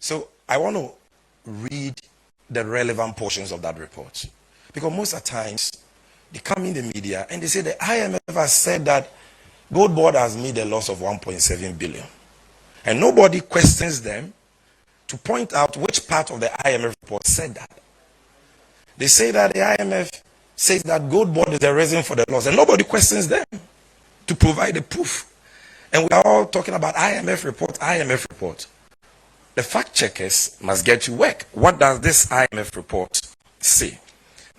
So I want to read the relevant portions of that report. Because most of the times, they come in the media and they say the IMF has said that Goldbod has made a loss of 1.7 billion. And nobody questions them to point out which part of the IMF report said that. They say that the IMF says that Goldbod is the reason for the loss, and nobody questions them to provide the proof. And we are all talking about IMF report, IMF report. The fact checkers must get to work. What does this IMF report say?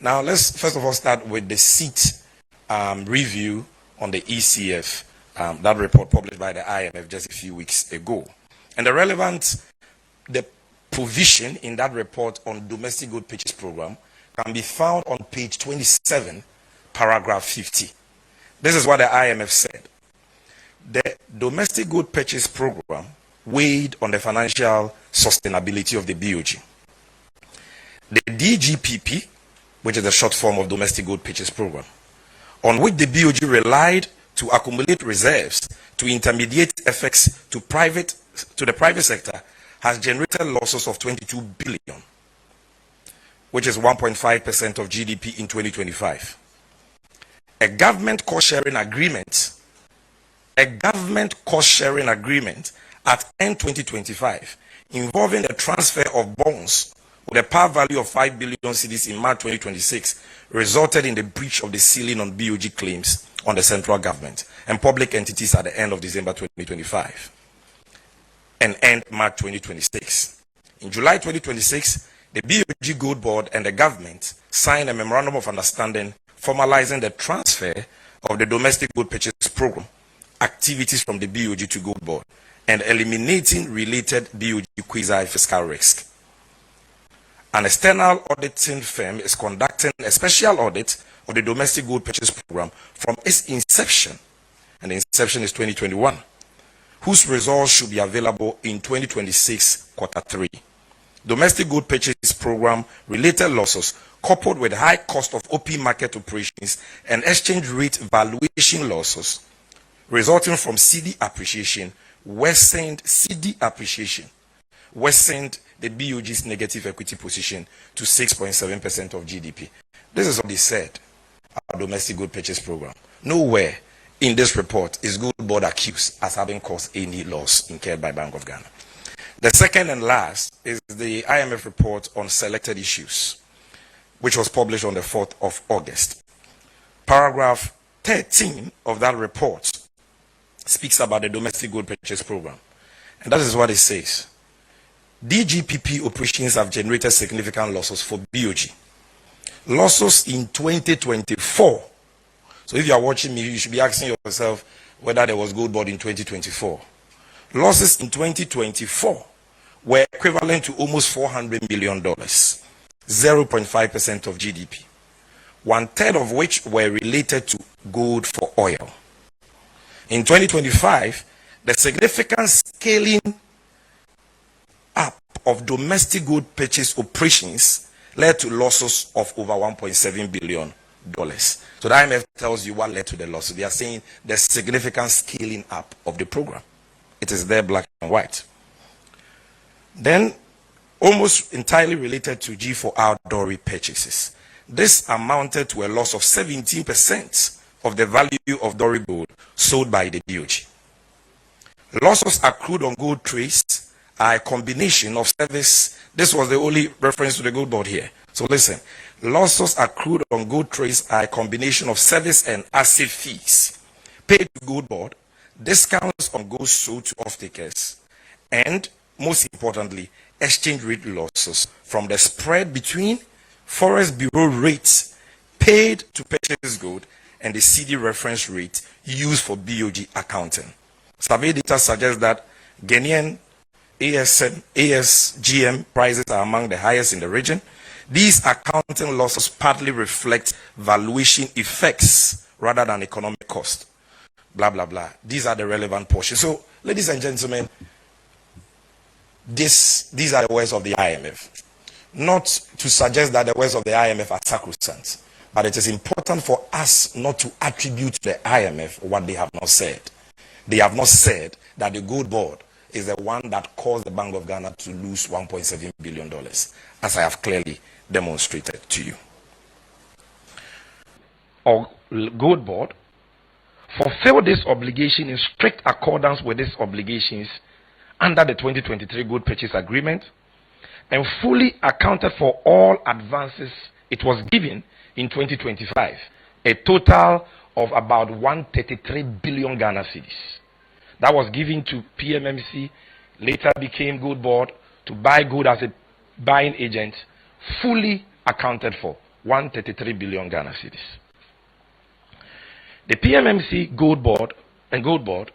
Now, let's first of all start with the seat review on the ECF, that report published by the IMF just a few weeks ago. And the provision in that report on domestic good purchase program can be found on page 27, paragraph 50. This is what the IMF said. The domestic good purchase program weighed on the financial sustainability of the BOG. The DGPP, which is the short form of domestic good purchase program, on which the BOG relied to accumulate reserves to intermediate effects to the private sector, has generated losses of 22 billion, which is 1.5% of GDP in 2025. A government cost-sharing agreement at end 2025 involving the transfer of bonds with a par value of 5 billion cedis in March 2026 resulted in the breach of the ceiling on BOG claims on the central government and public entities at the end of December 2025 and end March 2026. In July 2026, the BOG Goldbod and the government signed a memorandum of understanding formalizing the transfer of the domestic good purchase program activities from the BOG to Goldbod and eliminating related BOG quasi-fiscal risk. An external auditing firm is conducting a special audit of the domestic good purchase program from its inception, and the inception is 2021, whose results should be available in 2026 quarter 3. Domestic good purchase program related losses coupled with high cost of OP market operations and exchange rate valuation losses resulting from CD appreciation worsened the BOG's negative equity position to 6.7% of GDP. This is what they said about domestic good purchase program. Nowhere in this report is Goldbod accused as having caused any loss incurred by Bank of Ghana. The second and last is the IMF report on selected issues, which was published on the 4th of August. Paragraph 13 of that report speaks about the domestic good purchase program. And that is what it says. DGPP operations have generated significant losses for BOG. Losses in 2024. So if you are watching me, you should be asking yourself whether there was Goldbod in 2024. Losses in 2024 were equivalent to almost $400 million, 0.5% of GDP, 1/3 of which were related to gold for oil. In 2025, the significant scaling up of domestic good purchase operations led to losses of over $1.7 billion. So the IMF tells you what led to the losses. They are saying the significant scaling up of the program. It is there, black and white. Then, almost entirely related to G4R Dory purchases. This amounted to a loss of 17% of the value of Dory gold sold by the BOG. Losses accrued on gold trades are a combination of service. This was the only reference to the Goldbod here. So listen, losses accrued on gold trades are a combination of service and asset fees paid to Goldbod, discounts on gold sold to off-takers, and most importantly, exchange rate losses from the spread between Forest Bureau rates paid to purchase gold and the CD reference rate used for BOG accounting. Survey data suggests that Ghanaian ASGM prices are among the highest in the region. These accounting losses partly reflect valuation effects rather than economic cost. Blah, blah, blah. These are the relevant portions. So, ladies and gentlemen, these are the words of the IMF. Not to suggest that the words of the IMF are sacrosanct, but it is important for us not to attribute to the IMF what they have not said. They have not said that the Goldbod is the one that caused the Bank of Ghana to lose $1.7 billion, as I have clearly demonstrated to you. Or Goldbod fulfill this obligation in strict accordance with these obligations under the 2023 gold purchase agreement and fully accounted for all advances it was given in 2025, a total of about 133 billion Ghana cedis. That was given to PMMC, later became Goldbod, to buy gold as a buying agent, fully accounted for 133 billion Ghana cedis. The PMMC Goldbod and Goldbod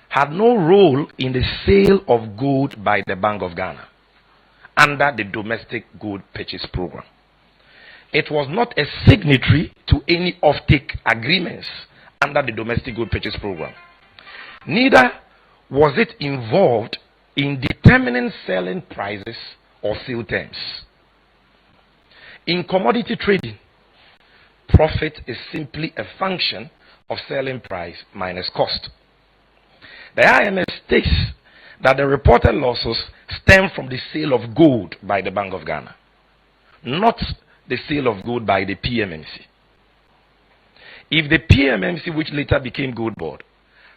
had no role in the sale of gold by the Bank of Ghana under the domestic gold purchase program. It was not a signatory to any offtake agreements under the domestic gold purchase program. Neither was it involved in determining selling prices or sale terms. In commodity trading, profit is simply a function of selling price minus cost. The IMF states that the reported losses stem from the sale of gold by the Bank of Ghana, not the sale of gold by the PMMC. If the PMMC, which later became Goldbod,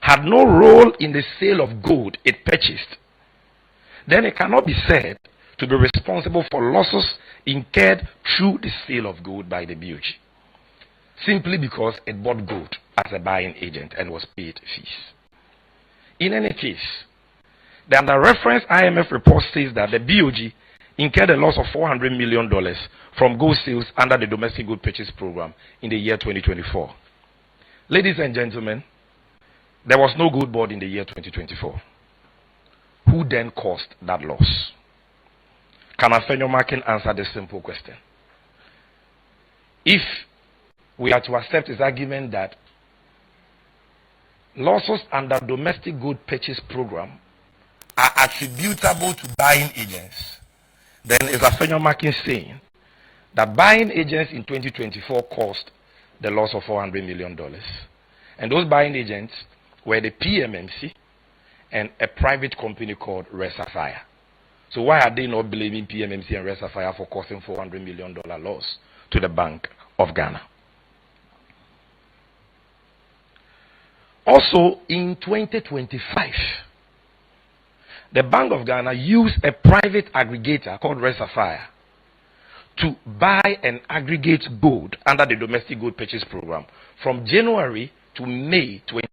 had no role in the sale of gold it purchased, then it cannot be said to be responsible for losses incurred through the sale of gold by the BOG, simply because it bought gold as a buying agent and was paid fees. In any case, the under reference IMF report says that the BOG incurred a loss of $400 million from gold sales under the domestic gold purchase program in the year 2024. Ladies and gentlemen, there was no Goldbod in the year 2024. Who then caused that loss? Can Afenyo-Markin answer this simple question? If we are to accept his argument that losses under domestic gold purchase program are attributable to buying agents, then is Afenyo-Markin saying that buying agents in 2024 caused the loss of $400 million? And those buying agents were the PMMC and a private company called Resafire. So why are they not blaming PMMC and Resafire for causing $400 million loss to the Bank of Ghana? Also, in 2025, the Bank of Ghana used a private aggregator called Resafire to buy and aggregate gold under the domestic gold purchase program from January to May 2025.